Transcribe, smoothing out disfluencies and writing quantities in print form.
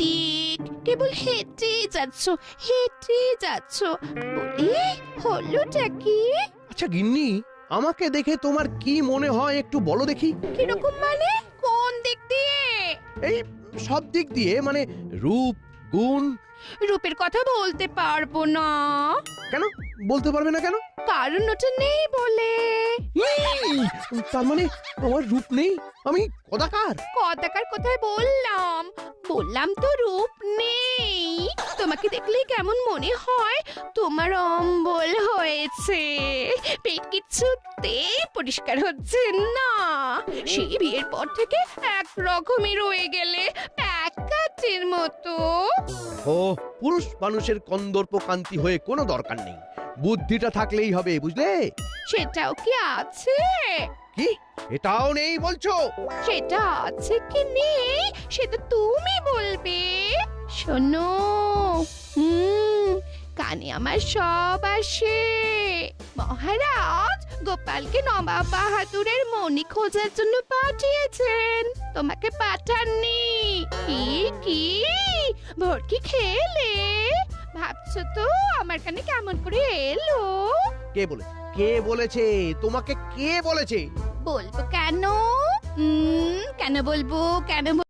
দিক, কেবল হেঁটে যাচ্ছ, হেঁটে যাচ্ছ, বলে হলোটা কি? আচ্ছা গিন্নি, আমাকে দেখে তোমার কি মনে হয় একটু বলো দেখি। কিরকম মানে? কোন দিক দিয়ে? এই সব দিক দিয়ে, মানে রূপ, গুণ। রূপের কথা বলতে পারবো না, কেন বলতে পারবে না কেন? কারণ ওটা নেই বলে। এই, তার মানে আমার রূপ নেই, আমি কদাকার। কদাকার কোথায় বললাম? বললাম তো রূপ নেই। তোমাকে দেখলেই কেমন মনে হয় তোমার অম্বল হয়েছে, পেট কিছুতেই পরিষ্কার হচ্ছে না। সেই বিয়ের পর থেকে একরকমই রয়ে গেলে, প্যাকাচের মতো। ও, পুরুষ মানুষের কন্দর্প কান্তি হয়ে কোনো দরকার নেই, বুদ্ধিটা থাকলেই হবে, বুঝলে? সেটাও কি আছে? কি এটাও নেই বলছো? সেটা আছে কি নেই সেটা তুমি বলবে। শোনো, কানে আমার সব আসে। মহারাজ গোপালকে নবাব বাহাদুরের মণি খোঁজার জন্য পাঠিয়েছেন, তোমাকে পাঠাননি। কি ভর্তি খেলে ভাবছো তো আমার কানে কেমন করে এলো? কে বলেছে? কে বলেছে তোমাকে? কে বলেছে? বলবো কেন? কেন বলবো? কেন